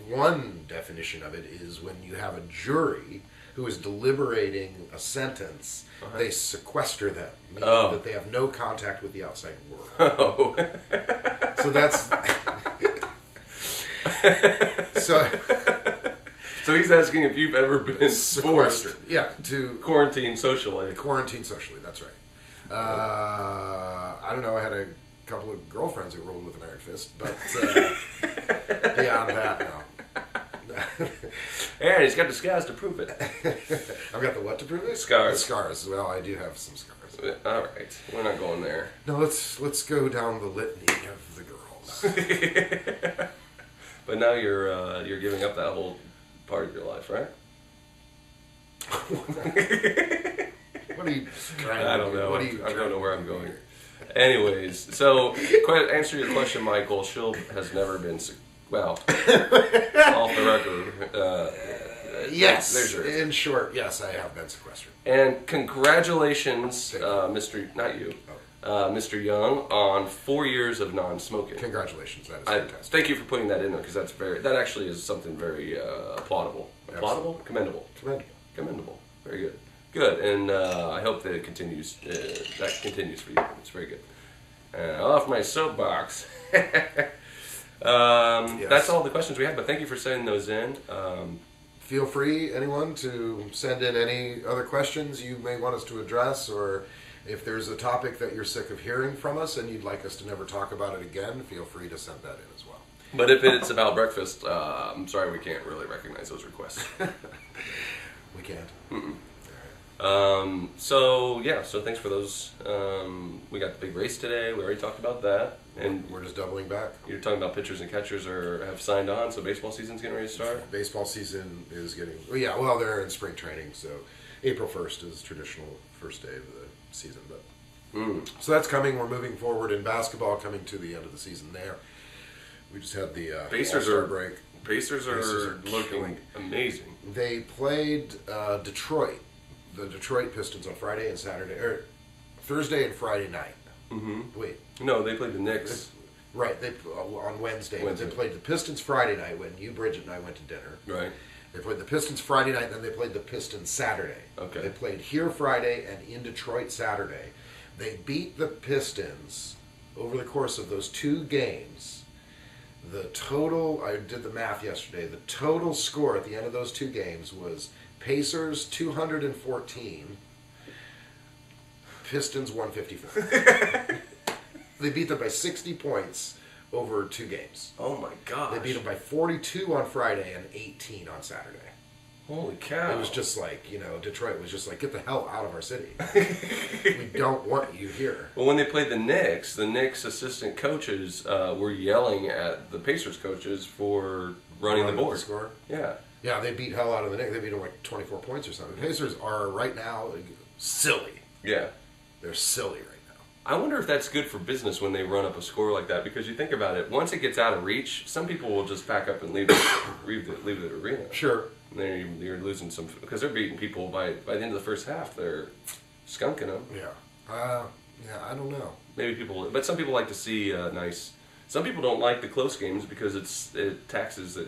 one definition of it is when you have a jury who is deliberating a sentence, they sequester them, meaning that they have no contact with the outside world.
Oh.
So that's...
So he's asking if you've ever been
sequestered.
forced
Yeah, to
quarantine socially.
quarantine socially, that's right. I don't know, I had a couple of girlfriends who ruled with an iron fist, but beyond that, no.
And he's got the scars to prove it.
I've got the what to prove it?
Scars.
The scars. Well, I do have some scars.
All right, we're not going there.
No, let's go down the litany of the girls.
But now you're giving up that whole part of your life, right?
What are you trying
I
to
don't
do?
know.
What are you
I don't know where I'm
trying to
going.
do?
Anyways, so answer your question, Michael. She'll has never been off the record.
Yes.
There's yours.
In short, yes, I have been sequestered.
And congratulations, Mr. Not you, Mr. Young, on 4 years of non-smoking.
Congratulations, that is fantastic.
Thank you for putting that in there because that actually is something very applaudable. Applaudable? Commendable. Commendable. Very good. Good, and I hope that it continues. That continues for you. It's very good. Off my soapbox.
Yes.
That's all the questions we have. But thank you for sending those in.
Feel free, anyone, to send in any other questions you may want us to address, or if there's a topic that you're sick of hearing from us and you'd like us to never talk about it again, feel free to send that in as well.
But if it's about breakfast, I'm sorry we can't really recognize those requests.
We can't.
So thanks for those. We got the big race today. We already talked about that, and
We're just doubling back.
you're talking about pitchers and catchers have signed on. So baseball season's getting ready to start.
Baseball season is getting... they're in spring training, so April 1st is traditional first day of the season. But So that's coming. We're moving forward in basketball, coming to the end of the season there. We just had the
Pacers
All-Star
are
break.
Pacers are looking
killing.
amazing.
They played Detroit, the Detroit Pistons on Friday and Saturday, or Thursday and Friday night. Wait,
No, they played the Knicks.
right? They on Wednesday.
Wednesday.
They played the Pistons Friday night when you, Bridget, and I went to dinner.
Right.
They played the Pistons Friday night, then they played the Pistons Saturday.
Okay.
They played here Friday and in Detroit Saturday. They beat the Pistons over the course of those two games. The total, I did the math yesterday, the total score at the end of those two games was Pacers 214, Pistons 154. They beat them by 60 points over two games.
Oh my gosh.
They beat them by 42 on Friday and 18 on Saturday.
Holy cow.
It was just like, Detroit was just like, get the hell out of our city. We don't want you here.
Well, when they played the Knicks assistant coaches were yelling at the Pacers coaches for running the board.
Score.
Yeah.
Yeah, they beat hell out of the Knicks. They beat them like 24 points or something. The Pacers are right now silly.
Yeah.
They're silly right now.
I wonder if that's good for business when they run up a score like that, because you think about it, once it gets out of reach, some people will just pack up and leave the arena.
Sure.
And you're losing some, because they're beating people by the end of the first half. They're skunking them.
Yeah. I don't know.
Maybe but some people like to see nice. Some people don't like the close games because it taxes.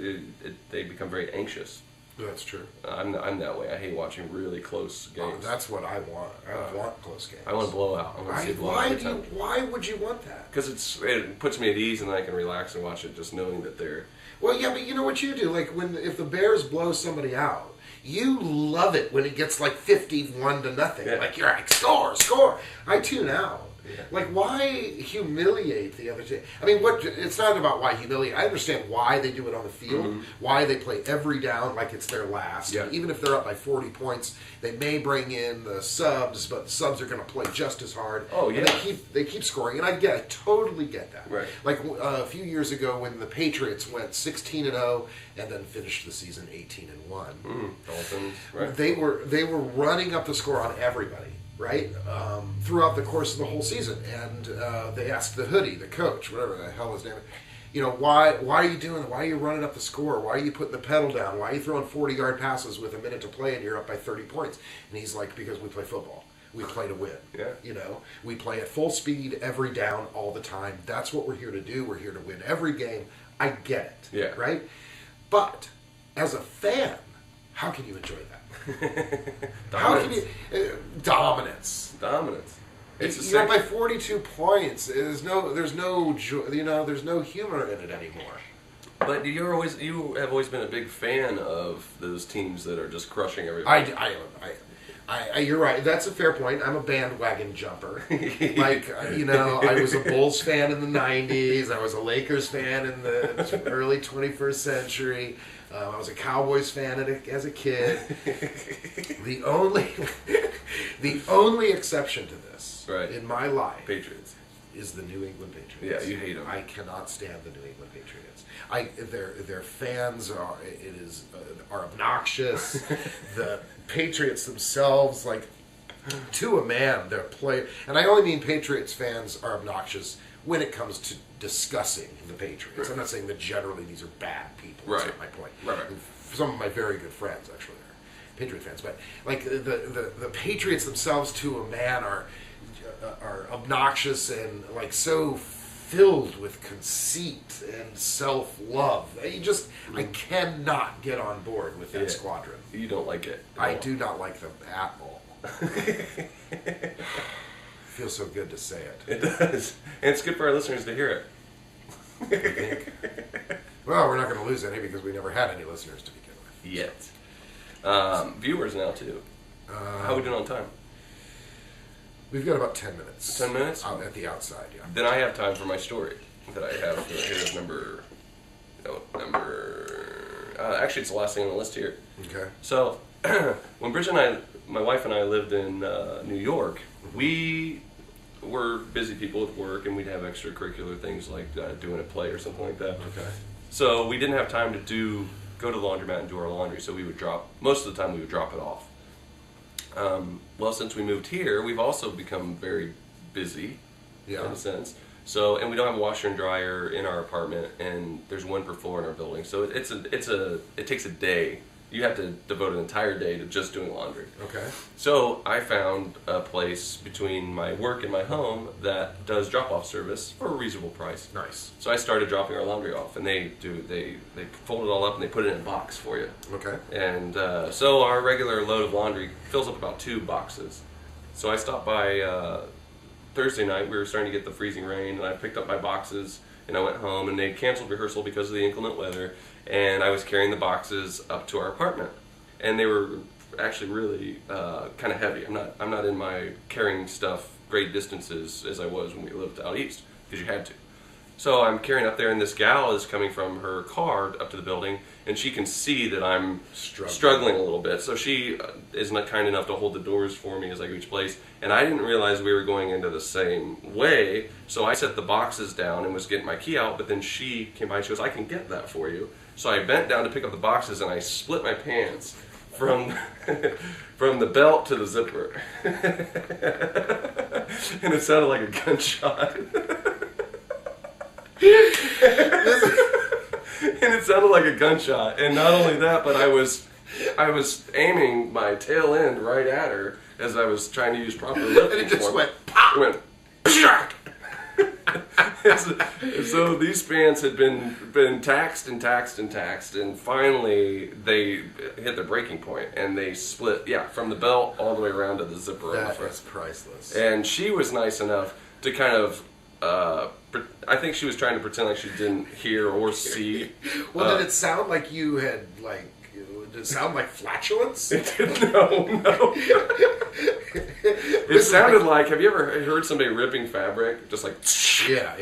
They become very anxious.
That's true.
I'm that way. I hate watching really close games.
That's what I want. I want close games.
I want a blowout. I want to see a blowout every time.
Why would you want that?
Because it puts me at ease and then I can relax and watch it, just knowing that they're.
Well, yeah, but you know what you do? Like if the Bears blow somebody out, you love it when it gets like 51-0.
Yeah.
Like you're like score. I tune out.
Yeah.
Like, why humiliate the other team? I mean, it's not about why humiliate. I understand why they do it on the field, why they play every down like it's their last.
Yeah.
Even if they're up by 40 points, they may bring in the subs, but the subs are going to play just as hard.
Oh, yeah.
And they keep scoring, and I totally get that.
Right.
Like a few years ago when the Patriots went 16-0 and then finished the season 18-1.
Dolphins, right?
They were running up the score on everybody, right? Throughout the course of the whole season, and they asked the hoodie, the coach, whatever the hell his name is, why are you doing it? Why are you running up the score? Why are you putting the pedal down? Why are you throwing 40-yard passes with a minute to play and you're up by 30 points? And he's like, because we play football. We play to win.
Yeah.
We play at full speed every down all the time. That's what we're here to do. We're here to win every game. I get it.
Yeah.
Right? But as a fan, how can you enjoy that? How can you dominance?
It's
You're up by 42 points. There's no there's no humor in it anymore.
But you have always been a big fan of those teams that are just crushing everybody.
You're right. That's a fair point. I'm a bandwagon jumper. I was a Bulls fan in the 90s. I was a Lakers fan in the early 21st century. I was a Cowboys fan as a kid. The only exception to this in my life
Patriots
is the New England Patriots.
Yeah, you hate them.
I cannot stand the New England Patriots. Their fans are obnoxious. The Patriots themselves, like to a man, their play, and I only mean Patriots fans are obnoxious when it comes to discussing the Patriots.
Right.
I'm not saying that generally these are bad people.
Right.
That's not my point.
Right.
Some of my very good friends actually are Patriot fans, but like the Patriots themselves to a man are obnoxious and like so filled with conceit and self-love. I cannot get on board with that squadron.
You don't like it.
I do not like them at all. Feels so good to say it.
It does. And it's good for our listeners to hear
I think. Well, we're not going to lose any because we never had any listeners to begin with.
Yet. Viewers now, too. How are we doing on time?
We've got about 10 minutes.
10 minutes?
At the outside, yeah.
Then I have time for my story that I have here. Actually, it's the last thing on the list here.
Okay.
So, when Bridget and my wife and I lived in New York, we were busy people with work, and we'd have extracurricular things like doing a play or something like that.
Okay.
So we didn't have time to go to the laundromat and do our laundry, so most of the time we would drop it off. Well, since we moved here, we've also become very busy, in a sense. So, and we don't have a washer and dryer in our apartment, and there's one per floor in our building. So it takes a day. You have to devote an entire day to just doing laundry.
Okay.
So I found a place between my work and my home that does drop-off service for a reasonable price.
Nice.
So I started dropping our laundry off, and they fold it all up and they put it in a box for you.
Okay.
And so our regular load of laundry fills up about 2 boxes. So I stopped by Thursday night. We were starting to get the freezing rain, and I picked up my boxes, and I went home, and they canceled rehearsal because of the inclement weather, and I was carrying the boxes up to our apartment. And they were actually really kind of heavy. I'm not in my carrying stuff great distances as I was when we lived out east, because you had to. So I'm carrying up there, and this gal is coming from her car up to the building, and she can see that I'm struggling a little bit. So she is not kind enough to hold the doors for me as I go each place. And I didn't realize we were going into the same way, so I set the boxes down and was getting my key out, but then she came by and she goes, "I can get that for you." So I bent down to pick up the boxes, and I split my pants from from the belt to the zipper. And it sounded like a gunshot. And it sounded like a gunshot. And not only that, but I was aiming my tail end right at her as I was trying to use proper lifting.
And it just went
pop. It went so these pants had been taxed, and finally they hit their breaking point, and they split, from the belt all the way around to the zipper.
That is priceless.
And she was nice enough to kind of, I think she was trying to pretend like she didn't hear or see.
Well, did it sound like you had, did it sound like flatulence?
No. It sounded like, have you ever heard somebody ripping fabric? Just like,
yeah.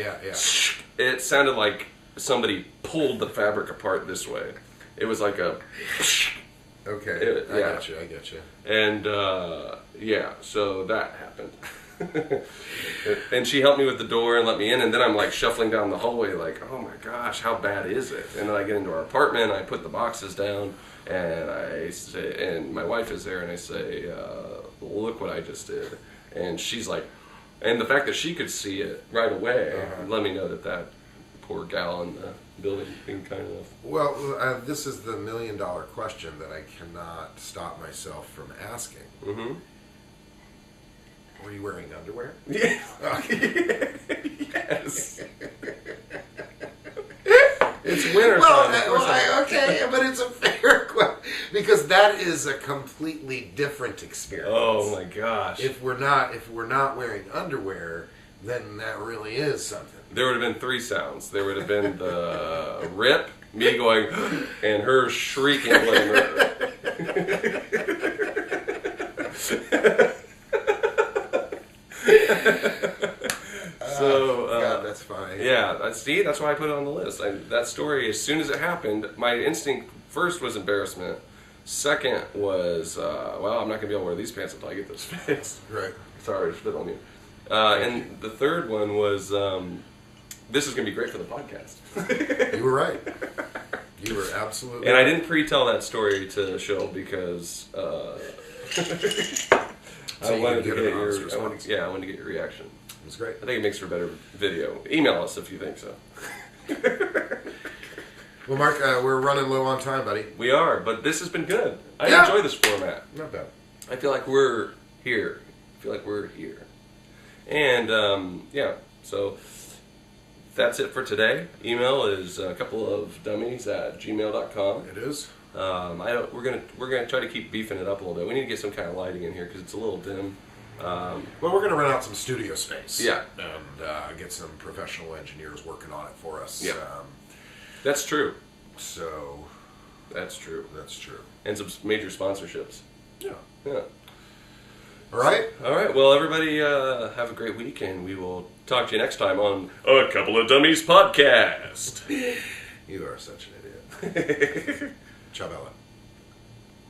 It sounded like somebody pulled the fabric apart this way. It was like a...
Okay, I got you.
And, so that happened. And she helped me with the door and let me in, and then I'm like shuffling down the hallway like, oh my gosh, how bad is it? And then I get into our apartment, I put the boxes down, and I say, and my wife is there, and I say, look what I just did. And she's like, and the fact that she could see it right away let me know that poor gal in the building being kind enough.
Well, this is the $1 million question that I cannot stop myself from asking.
Mm-hmm.
Were you wearing underwear?
Yeah. Yes. It's winter time.
Okay, but it's a fair question because that is a completely different experience.
Oh my gosh!
If we're not wearing underwear, then that really is something.
There would have been 3 sounds. There would have been the rip, me going, and her shrieking bloody murder. So
God, that's fine.
Yeah, see, that's why I put it on the list. That story, as soon as it happened, my instinct first was embarrassment. Second was, well, I'm not gonna be able to wear these pants until I get this fixed.
Right.
Sorry to spit on you. And the third one was, this is gonna be great for the podcast.
You were right. You were absolutely.
And
right.
I didn't pre-tell that story to Cheryl because I wanted to get your I wanted to get your reaction.
It was great.
I think it makes for better video. Email us if you think so.
Well, Mark, we're running low on time, buddy.
We are, but this has been good. I enjoy this format.
Not bad.
I feel like we're here. And yeah, so that's it for today. Email is a couple of dummies at gmail.com.
It is.
We're gonna try to keep beefing it up a little bit. We need to get some kind of lighting in here because it's a little dim.
Well, we're going to rent out some studio space.
Yeah.
And get some professional engineers working on it for us.
Yeah. That's true.
So.
That's true.
That's true.
And some major sponsorships.
Yeah.
Yeah.
All right.
All right. Well, everybody, have a great week, and we will talk to you next time on A Couple of Dummies podcast.
You are such an idiot. Ciao, Bella.